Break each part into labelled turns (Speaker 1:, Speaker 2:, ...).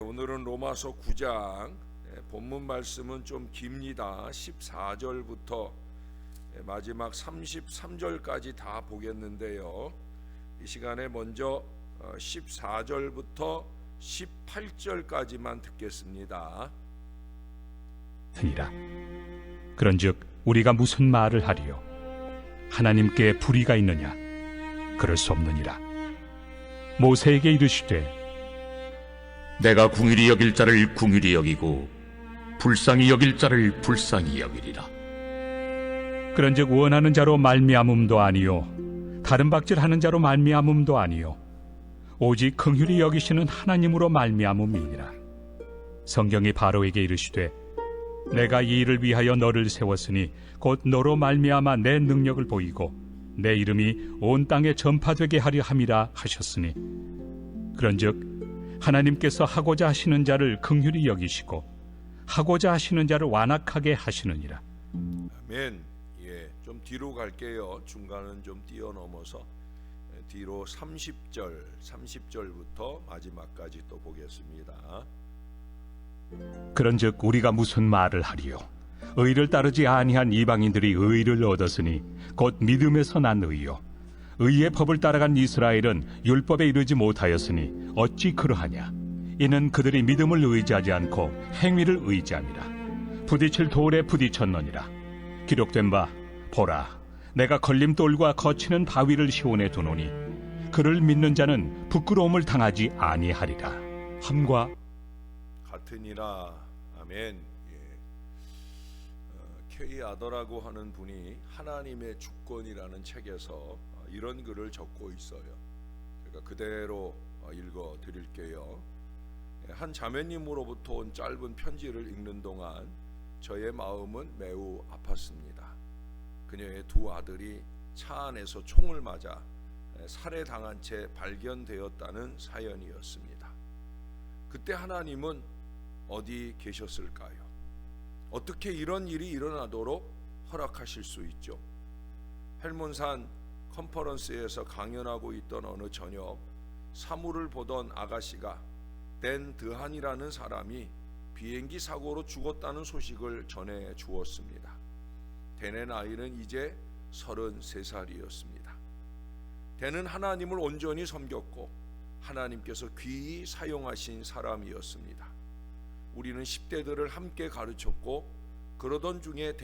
Speaker 1: 오늘은 로마서 9장 본문 말씀은 좀 깁니다. 14절부터 마지막 33절까지 다 보겠는데요. 이 시간에 먼저 14절부터 18절까지만 듣겠습니다.
Speaker 2: 그런즉 우리가 무슨 말을 하리요? 하나님께 불의가 있느냐? 그럴 수 없느니라. 모세에게 이르시되
Speaker 3: 내가 궁휼히 여길 자를 궁휼히 여기고 불쌍히 여길 자를 불쌍히 여기리라.
Speaker 2: 그런즉 원하는 자로 말미암음도 아니요 다른 박질하는 자로 말미암음도 아니요 오직 긍휼히 여기시는 하나님으로 말미암음이니라. 성경이 바로에게 이르시되 내가 이 일을 위하여 너를 세웠으니 곧 너로 말미암아 내 능력을 보이고 내 이름이 온 땅에 전파되게 하려 함이라 하셨으니 그런즉 하나님께서 하고자 하시는 자를 긍휼히 여기시고 하고자 하시는 자를 완악하게 하시느니라.
Speaker 1: 아멘. 좀 뒤로 갈게요. 중간은 좀 뛰어넘어서 뒤로 30절부터 마지막까지 또 보겠습니다.
Speaker 2: 그런즉 우리가 무슨 말을 하리요? 의를 따르지 아니한 이방인들이 의를 얻었으니 곧 믿음에서 난 의요 의의 법을 따라간 이스라엘은 율법에 이르지 못하였으니 어찌 그러하냐? 이는 그들이 믿음을 의지하지 않고 행위를 의지함이라. 부딪힐 돌에 부딪혔느니라. 기록된 바 보라, 내가 걸림돌과 거치는 바위를 시온에 두노니 그를 믿는 자는 부끄러움을 당하지 아니하리라. 함과
Speaker 1: 같으니라. 아멘. K 아더라고 하는 분이 하나님의 주권이라는 책에서 이런 글을 적고 있어요. 제가 그대로 읽어 드릴게요. 한 자매님으로부터 온 짧은 편지를 읽는 동안 저의 마음은 매우 아팠습니다. 그녀의 두 아들이 차 안에서 총을 맞아 살해당한 채 발견되었다는 사연이었습니다. 그때 하나님은 어디 계셨을까요? 어떻게 이런 일이 일어나도록 허락하실 수 있죠? 헬몬산 컨퍼런스에서 강연하고 있던 어느 저녁 사물을 보던 아가씨가 댄 드한이라는 사람이 비행기 사고로 죽었다는 소식을 전해 주었습니다. 댄의 나이는 이제 33살이었습니다. 댄은 하나님을 온전히 섬겼고 하나님께서 귀히 사용하신 사람이었습니다. 우리는 10대들을 함께 가르쳤고 그러던 중에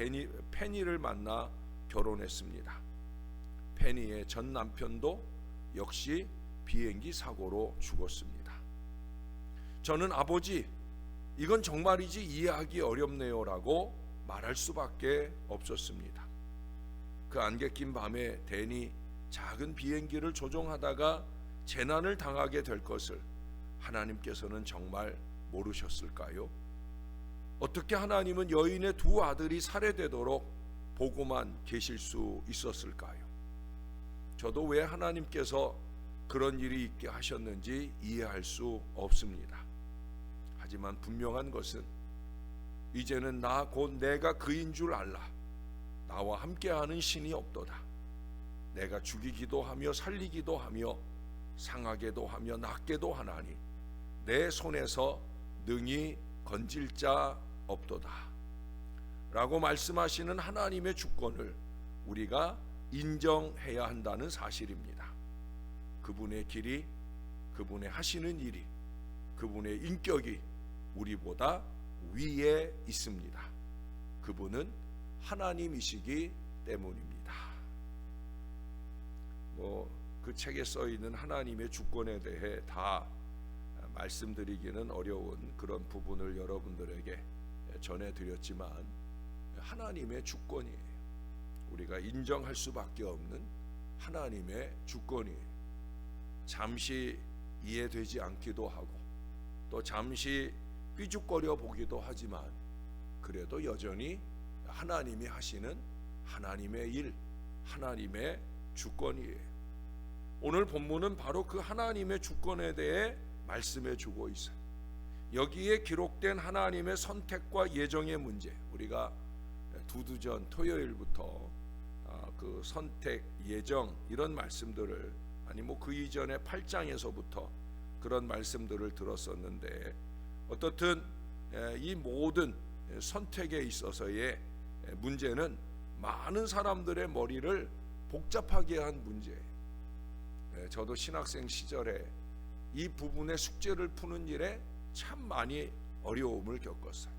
Speaker 1: 페니를 만나 결혼했습니다. 페니의 전 남편도 역시 비행기 사고로 죽었습니다. 저는 아버지, 이건 정말이지 이해하기 어렵네요 라고 말할 수밖에 없었습니다. 그 안개 낀 밤에 댄이 작은 비행기를 조종하다가 재난을 당하게 될 것을 하나님께서는 정말 모르셨을까요? 어떻게 하나님은 여인의 두 아들이 살해되도록 보고만 계실 수 있었을까요? 저도 왜 하나님께서 그런 일이 있게 하셨는지 이해할 수 없습니다. 하지만 분명한 것은 이제는 나 곧 내가 그인 줄 알라. 나와 함께하는 신이 없도다. 내가 죽이기도 하며 살리기도 하며 상하게도 하며 낫게도 하나니 내 손에서 능히 건질 자 없도다 라고 말씀하시는 하나님의 주권을 우리가 인정해야 한다는 사실입니다. 그분의 길이, 그분의 하시는 일이, 그분의 인격이 우리보다 위에 있습니다. 그분은 하나님이시기 때문입니다. 그 책에 써 있는 하나님의 주권에 대해 다 말씀드리기는 어려운 그런 부분을 여러분들에게 전해드렸지만 하나님의 주권이에요. 우리가 인정할 수밖에 없는 하나님의 주권이에요. 잠시 이해되지 않기도 하고 또 잠시 삐죽거려 보기도 하지만 그래도 여전히 하나님이 하시는 하나님의 일, 하나님의 주권이에요. 오늘 본문은 바로 그 하나님의 주권에 대해 말씀해 주고 있어요. 여기에 기록된 하나님의 선택과 예정의 문제, 우리가 두두전 토요일부터 그 선택, 예정 이런 말씀들을 아니 그 이전에 8장에서부터 그런 말씀들을 들었었는데 어떻든 이 모든 선택에 있어서의 문제는 많은 사람들의 머리를 복잡하게 한 문제예요. 저도 신학생 시절에 이 부분의 숙제를 푸는 일에 참 많이 어려움을 겪었어요.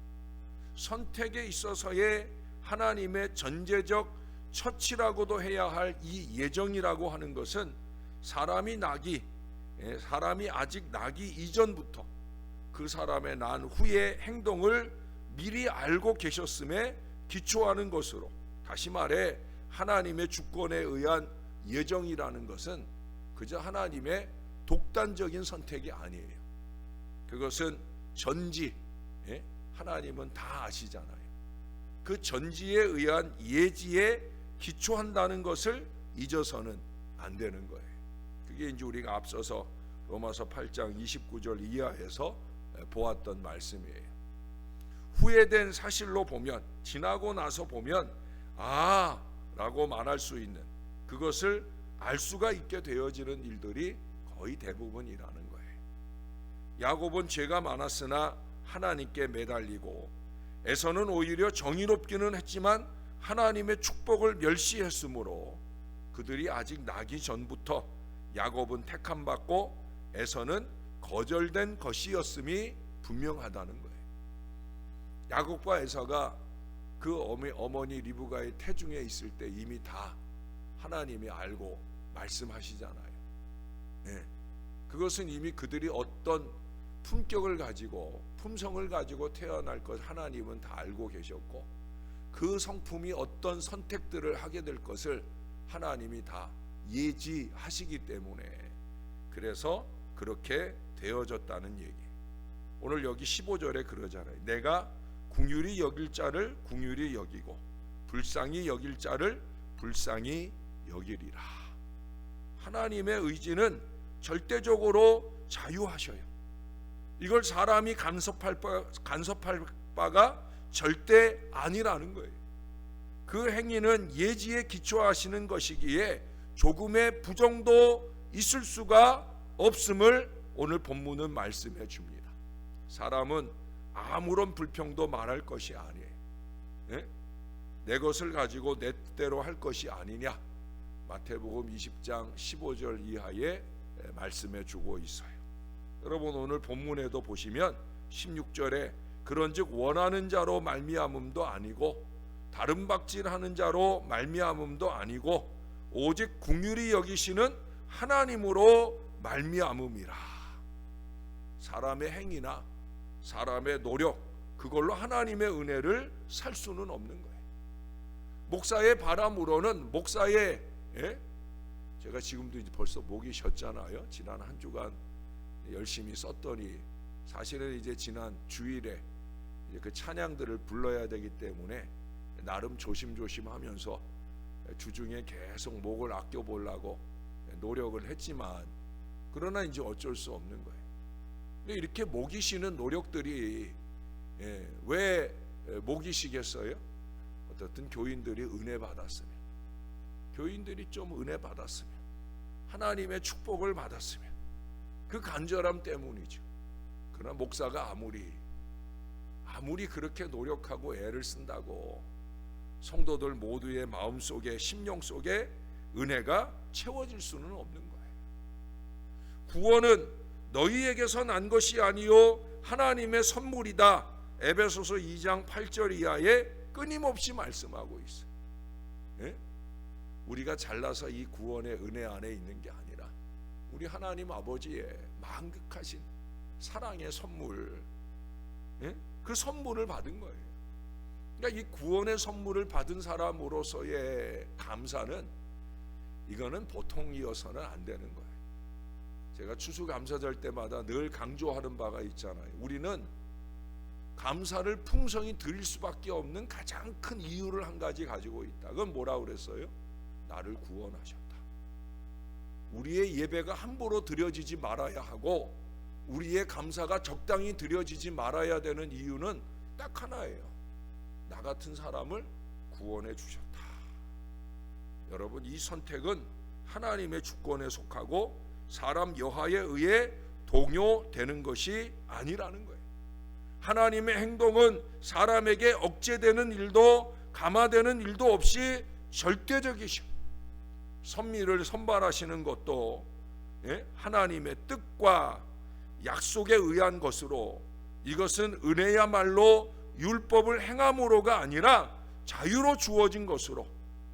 Speaker 1: 선택에 있어서의 하나님의 전제적 처치라고도 해야 할 이 예정이라고 하는 것은 사람이 아직 나기 이전부터 그 사람의 난 후의 행동을 미리 알고 계셨음에 기초하는 것으로, 다시 말해 하나님의 주권에 의한 예정이라는 것은 그저 하나님의 독단적인 선택이 아니에요. 그것은 전지, 하나님은 다 아시잖아요. 그 전지에 의한 예지에 기초한다는 것을 잊어서는 안 되는 거예요. 그게 이제 우리가 앞서서 로마서 8장 29절 이하에서 보았던 말씀이에요. 후회된 사실로 보면, 지나고 나서 보면 라고 말할 수 있는, 그것을 알 수가 있게 되어지는 일들이 거의 대부분이라는 거예요. 야곱은 죄가 많았으나 하나님께 매달리고, 에서는 오히려 정의롭기는 했지만 하나님의 축복을 멸시했으므로 그들이 아직 나기 전부터 야곱은 택함받고 에서는 거절된 것이었음이 분명하다는 거예요. 야곱과 에서가 그 어머니 리브가의 태중에 있을 때 이미 다 하나님이 알고 말씀하시잖아요. 그것은 이미 그들이 어떤 품격을 가지고 품성을 가지고 태어날 것 하나님은 다 알고 계셨고, 그 성품이 어떤 선택들을 하게 될 것을 하나님이 다 예지하시기 때문에, 그래서 그렇게 되어졌다는 얘기. 오늘 여기 15절에 그러잖아요. 내가 긍휼히 여길 자를 긍휼히 여기고 불쌍히 여길 자를 불쌍히 여기리라. 하나님의 의지는 절대적으로 자유하셔요. 이걸 사람이 간섭할 바가 절대 아니라는 거예요. 그 행위는 예지에 기초하시는 것이기에 조금의 부정도 있을 수가 없음을 오늘 본문은 말씀해 줍니다. 사람은 아무런 불평도 말할 것이 아니에요. 내 것을 가지고 내 뜻대로 할 것이 아니냐, 마태복음 20장 15절 이하에 말씀해 주고 있어요. 여러분, 오늘 본문에도 보시면 16절에 그런즉 원하는 자로 말미암음도 아니고 다른 박질하는 자로 말미암음도 아니고 오직 긍휼히 여기시는 하나님으로 말미암음이라. 사람의 행위나 사람의 노력, 그걸로 하나님의 은혜를 살 수는 없는 거예요. 목사의 바람으로는 목사의 제가 지금도 이제 벌써 목이 쉬었잖아요. 지난 한 주간 열심히 썼더니 사실은 이제 지난 주일에 이제 그 찬양들을 불러야 되기 때문에 나름 조심조심하면서 주중에 계속 목을 아껴보려고 노력을 했지만, 그러나 이제 어쩔 수 없는 거예요. 근데 이렇게 목이 쉬는 노력들이 왜 목이 쉬겠어요? 어떻든 교인들이 은혜 받았으면, 교인들이 좀 은혜 받았으면, 하나님의 축복을 받았으면, 그 간절함 때문이죠. 그러나 목사가 아무리 그렇게 노력하고 애를 쓴다고 성도들 모두의 마음속에, 심령 속에 은혜가 채워질 수는 없는 거예요. 구원은 너희에게서 난 것이 아니요 하나님의 선물이다. 에베소서 2장 8절 이하에 끊임없이 말씀하고 있어요. 우리가 잘나서 이 구원의 은혜 안에 있는 게 아니라 우리 하나님 아버지의 만극하신 사랑의 선물, 그 선물을 받은 거예요. 그러니까 이 구원의 선물을 받은 사람으로서의 감사는, 이거는 보통이어서는 안 되는 거예요. 제가 추수감사절 때마다 늘 강조하는 바가 있잖아요. 우리는 감사를 풍성히 드릴 수밖에 없는 가장 큰 이유를 한 가지 가지고 있다. 그건 뭐라고 그랬어요? 나를 구원하셨다. 우리의 예배가 함부로 드려지지 말아야 하고 우리의 감사가 적당히 드려지지 말아야 되는 이유는 딱 하나예요. 나 같은 사람을 구원해 주셨다. 여러분, 이 선택은 하나님의 주권에 속하고 사람 여하에 의해 동요되는 것이 아니라는 거예요. 하나님의 행동은 사람에게 억제되는 일도 감화되는 일도 없이 절대적이셔. 선미를 선발하시는 것도 하나님의 뜻과 약속에 의한 것으로, 이것은 은혜야말로 율법을 행함으로가 아니라 자유로 주어진 것으로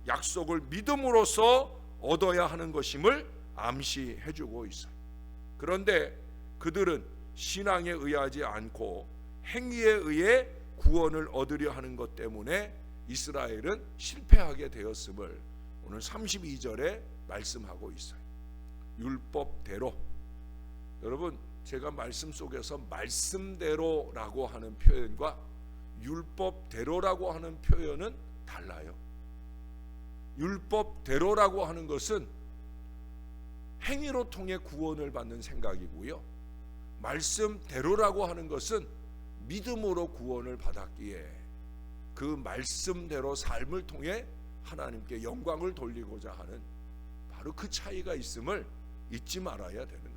Speaker 1: 약속을 믿음으로써 얻어야 하는 것임을 암시해 주고 있어요. 그런데 그들은 신앙에 의하지 않고 행위에 의해 구원을 얻으려 하는 것 때문에 이스라엘은 실패하게 되었음을 오늘 32절에 말씀하고 있어요. 율법대로. 여러분, 제가 말씀 속에서 말씀대로라고 하는 표현과 율법대로라고 하는 표현은 달라요. 율법대로라고 하는 것은 행위로 통해 구원을 받는 생각이고요, 말씀대로라고 하는 것은 믿음으로 구원을 받았기에 그 말씀대로 삶을 통해 하나님께 영광을 돌리고자 하는 바로 그 차이가 있음을 잊지 말아야 되는 거예요.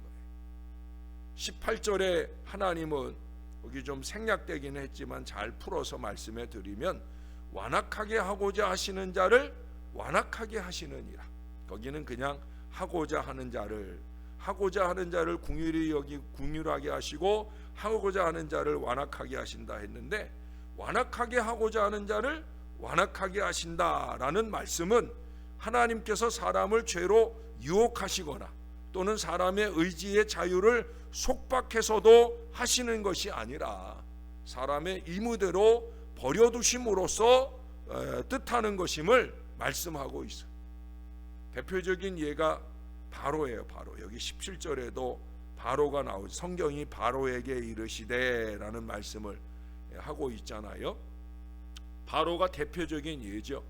Speaker 1: 18절에 하나님은, 여기 좀 생략되긴 했지만 잘 풀어서 말씀해 드리면, 완악하게 하고자 하시는 자를 완악하게 하시느니라. 거기는 그냥 하고자 하는 자를 궁휼하게 하시고 하고자 하는 자를 완악하게 하신다 했는데, 완악하게 하고자 하는 자를 완악하게 하신다라는 말씀은 하나님께서 사람을 죄로 유혹하시거나 또는 사람의 의지의 자유를 속박해서도 하시는 것이 아니라 사람의 의무대로 버려두심으로써 뜻하는 것임을 말씀하고 있어요. 대표적인 예가 바로예요. 바로 여기 17절에도 바로가 나오죠. 성경이 바로에게 이르시되 라는 말씀을 하고 있잖아요. 바로가 대표적인 예죠.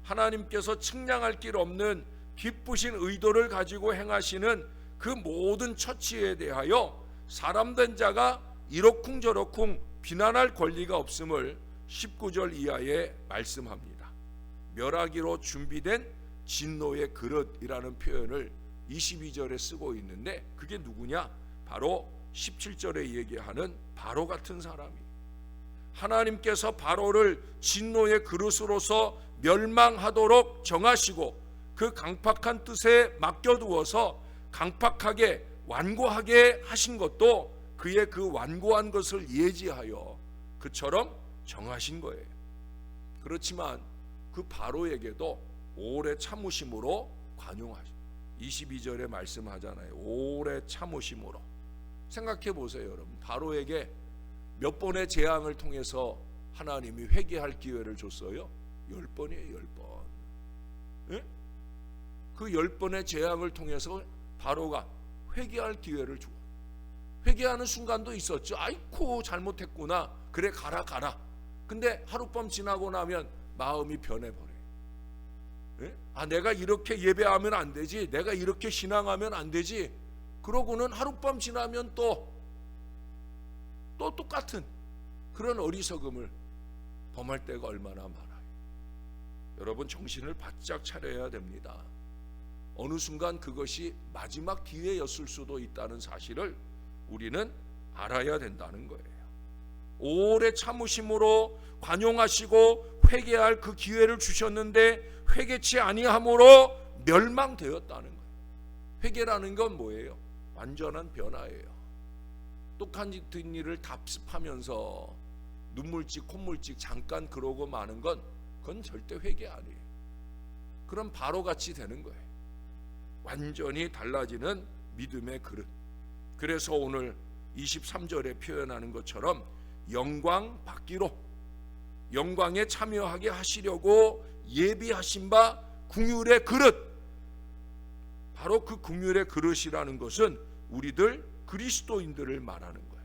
Speaker 1: 하나님께서 측량할 길 없는 기쁘신 의도를 가지고 행하시는 그 모든 처치에 대하여 사람된 자가 이러쿵저러쿵 비난할 권리가 없음을 19절 이하에 말씀합니다. 멸하기로 준비된 진노의 그릇이라는 표현을 22절에 쓰고 있는데, 그게 누구냐? 바로 17절에 얘기하는 바로 같은 사람이, 하나님께서 바로를 진노의 그릇으로서 멸망하도록 정하시고 그 강팍한 뜻에 맡겨두어서 강팍하게 완고하게 하신 것도 그의 그 완고한 것을 예지하여 그처럼 정하신 거예요. 그렇지만 그 바로에게도 오래 참으심으로 관용하시고, 22절에 말씀하잖아요. 오래 참으심으로. 생각해 보세요, 여러분. 바로에게 몇 번의 재앙을 통해서 하나님이 회개할 기회를 줬어요? 10번이에요. 10번. 예? 그 10번의 재앙을 통해서 바로가 회개할 기회를 줘. 회개하는 순간도 있었죠. 아이고 잘못했구나, 그래 가라. 근데 하룻밤 지나고 나면 마음이 변해버려요. 예? 내가 이렇게 예배하면 안 되지, 내가 이렇게 신앙하면 안 되지. 그러고는 하룻밤 지나면 또 똑같은 그런 어리석음을 범할 때가 얼마나 많아요. 여러분, 정신을 바짝 차려야 됩니다. 어느 순간 그것이 마지막 기회였을 수도 있다는 사실을 우리는 알아야 된다는 거예요. 오래 참으심으로 관용하시고 회개할 그 기회를 주셨는데 회개치 아니함으로 멸망되었다는 거예요. 회개라는 건 뭐예요? 완전한 변화예요. 똑같은 일을 답습하면서 눈물찍 콧물찍 잠깐 그러고 마는 건 그건 절대 회개 아니에요. 그럼 바로같이 되는 거예요. 완전히 달라지는 믿음의 그릇. 그래서 오늘 23절에 표현하는 것처럼 영광 받기로, 영광에 참여하게 하시려고 예비하신 바 긍휼의 그릇. 바로 그 긍휼의 그릇이라는 것은 우리들 그리스도인들을 말하는 거예요.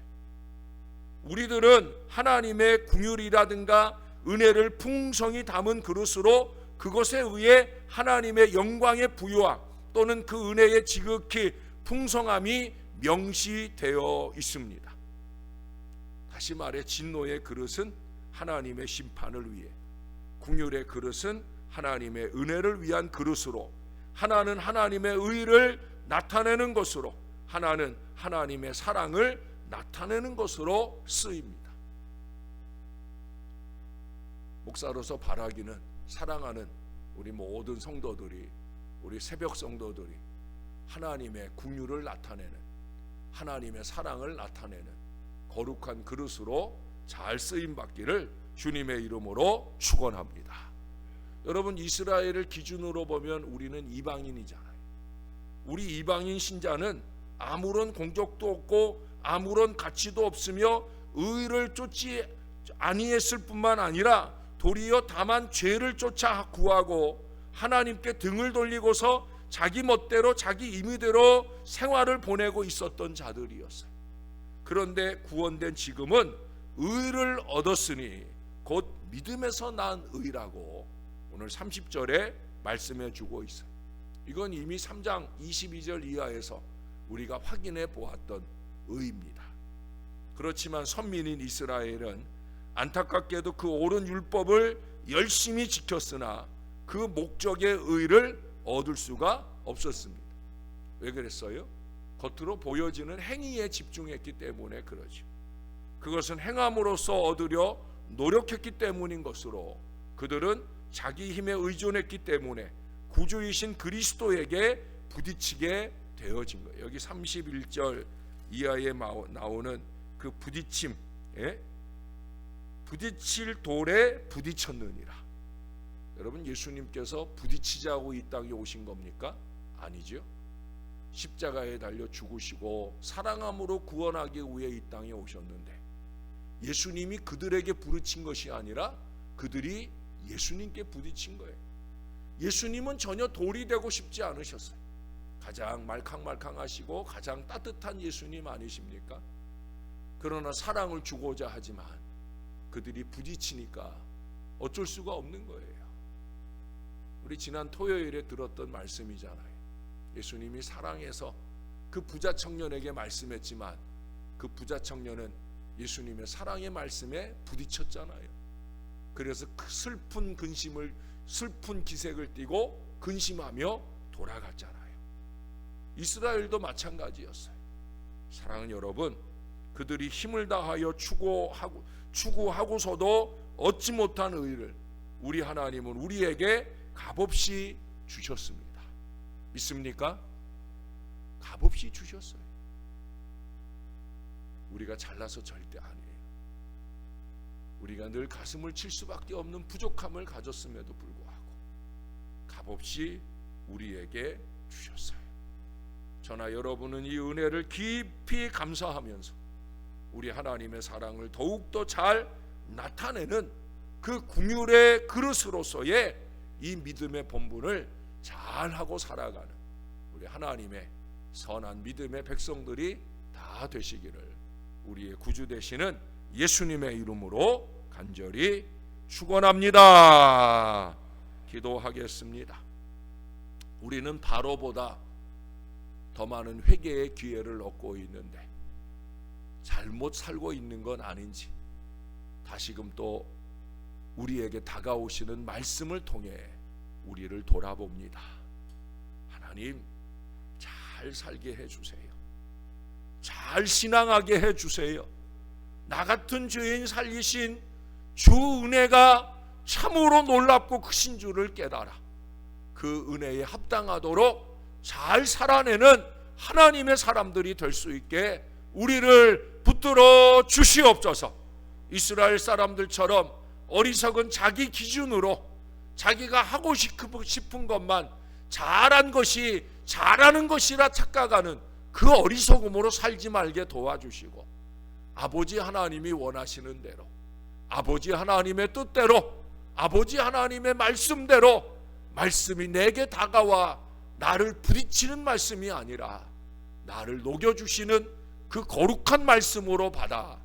Speaker 1: 우리들은 하나님의 긍휼이라든가 은혜를 풍성히 담은 그릇으로 그것에 의해 하나님의 영광의 부요함 또는 그 은혜의 지극히 풍성함이 명시되어 있습니다. 다시 말해, 진노의 그릇은 하나님의 심판을 위해, 긍휼의 그릇은 하나님의 은혜를 위한 그릇으로, 하나는 하나님의 의를 나타내는 것으로, 하나는 하나님의 사랑을 나타내는 것으로 쓰입니다. 목사로서 바라기는 사랑하는 우리 모든 성도들이, 우리 새벽 성도들이 하나님의 긍휼을 나타내는, 하나님의 사랑을 나타내는 거룩한 그릇으로 잘 쓰임 받기를 주님의 이름으로 축원합니다. 여러분, 이스라엘을 기준으로 보면 우리는 이방인이잖아요. 우리 이방인 신자는 아무런 공적도 없고 아무런 가치도 없으며 의를 쫓지 아니했을 뿐만 아니라 도리어 다만 죄를 쫓아 구하고 하나님께 등을 돌리고서 자기 멋대로 자기 임의대로 생활을 보내고 있었던 자들이었어요. 그런데 구원된 지금은 의를 얻었으니 곧 믿음에서 난 의라고 오늘 30절에 말씀해 주고 있어요. 이건 이미 3장 22절 이하에서 우리가 확인해 보았던 의입니다. 그렇지만 선민인 이스라엘은 안타깝게도 그 옳은 율법을 열심히 지켰으나 그 목적의 의를 얻을 수가 없었습니다. 왜 그랬어요? 겉으로 보여지는 행위에 집중했기 때문에 그러죠. 그것은 행함으로써 얻으려 노력했기 때문인 것으로 그들은 자기 힘에 의존했기 때문에 구주이신 그리스도에게 부딪히게 되어진 거예요. 여기 31절 이하에 나오는 그 부딪힘, 부딪힐 돌에 부딪혔느니라. 여러분, 예수님께서 부딪히자고 이 땅에 오신 겁니까? 아니죠. 십자가에 달려 죽으시고 사랑함으로 구원하기 위해 이 땅에 오셨는데 예수님이 그들에게 부딪힌 것이 아니라 그들이 예수님께 부딪힌 거예요. 예수님은 전혀 돌이 되고 싶지 않으셨어요. 가장 말캉말캉하시고 가장 따뜻한 예수님 아니십니까? 그러나 사랑을 주고자 하지만 그들이 부딪히니까 어쩔 수가 없는 거예요. 우리 지난 토요일에 들었던 말씀이잖아요. 예수님이 사랑해서 그 부자 청년에게 말씀했지만 그 부자 청년은 예수님의 사랑의 말씀에 부딪혔잖아요. 그래서 그 슬픈 기색을 띠고 근심하며 돌아갔잖아요. 이스라엘도 마찬가지였어요. 사랑하는 여러분, 그들이 힘을 다하여 추구하고서도 얻지 못한 의를 우리 하나님은 우리에게 값없이 주셨습니다. 믿습니까? 값없이 주셨어요. 우리가 잘나서 절대 아니에요. 우리가 늘 가슴을 칠 수밖에 없는 부족함을 가졌음에도 불구하고 값없이 우리에게 주셨어요. 저나 여러분은 이 은혜를 깊이 감사하면서 우리 하나님의 사랑을 더욱더 잘 나타내는 그 긍휼의 그릇으로서의 이 믿음의 본분을 잘하고 살아가는 우리 하나님의 선한 믿음의 백성들이 다 되시기를 우리의 구주 되시는 예수님의 이름으로 간절히 축원합니다. 기도하겠습니다. 우리는 바로보다 더 많은 회개의 기회를 얻고 있는데 잘못 살고 있는 건 아닌지 다시금 또 우리에게 다가오시는 말씀을 통해 우리를 돌아봅니다. 하나님, 잘 살게 해주세요. 잘 신앙하게 해주세요. 나 같은 죄인 살리신 주 은혜가 참으로 놀랍고 크신 줄을 깨달아 그 은혜에 합당하도록 잘 살아내는 하나님의 사람들이 될 수 있게 우리를 붙들어 주시옵소서. 이스라엘 사람들처럼 어리석은 자기 기준으로 자기가 하고 싶은 것만 잘한 것이 잘하는 것이라 착각하는 그 어리석음으로 살지 말게 도와주시고 아버지 하나님이 원하시는 대로 아버지 하나님의 뜻대로 아버지 하나님의 말씀대로 말씀이 내게 다가와 나를 부딪히는 말씀이 아니라 나를 녹여주시는 그 거룩한 말씀으로 받아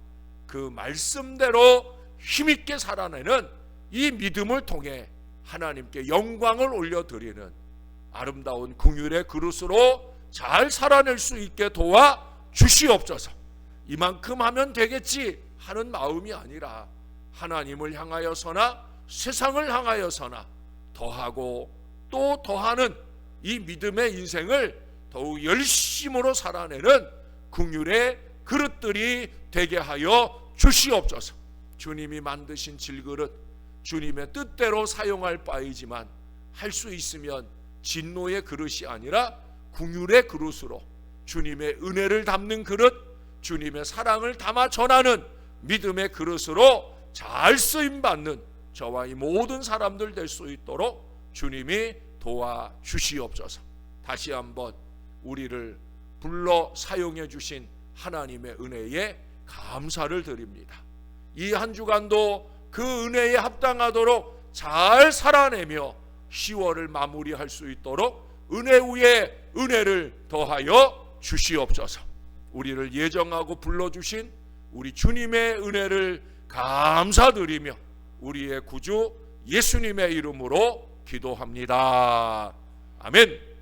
Speaker 1: 그 말씀대로 힘있게 살아내는 이 믿음을 통해 하나님께 영광을 올려드리는 아름다운 긍휼의 그릇으로 잘 살아낼 수 있게 도와 주시옵소서. 이만큼 하면 되겠지 하는 마음이 아니라 하나님을 향하여서나 세상을 향하여서나 더하고 또 더하는 이 믿음의 인생을 더욱 열심으로 살아내는 긍휼의 그릇들이 되게 하여 주시옵소서. 주님이 만드신 질그릇 주님의 뜻대로 사용할 바이지만 할 수 있으면 진노의 그릇이 아니라 긍휼의 그릇으로 주님의 은혜를 담는 그릇, 주님의 사랑을 담아 전하는 믿음의 그릇으로 잘 쓰임받는 저와 이 모든 사람들 될 수 있도록 주님이 도와주시옵소서. 다시 한번 우리를 불러 사용해 주신 하나님의 은혜에 감사를 드립니다. 이 한 주간도 그 은혜에 합당하도록 잘 살아내며 10월을 마무리할 수 있도록 은혜 위에 은혜를 더하여 주시옵소서. 우리를 예정하고 불러주신 우리 주님의 은혜를 감사드리며 우리의 구주 예수님의 이름으로 기도합니다. 아멘.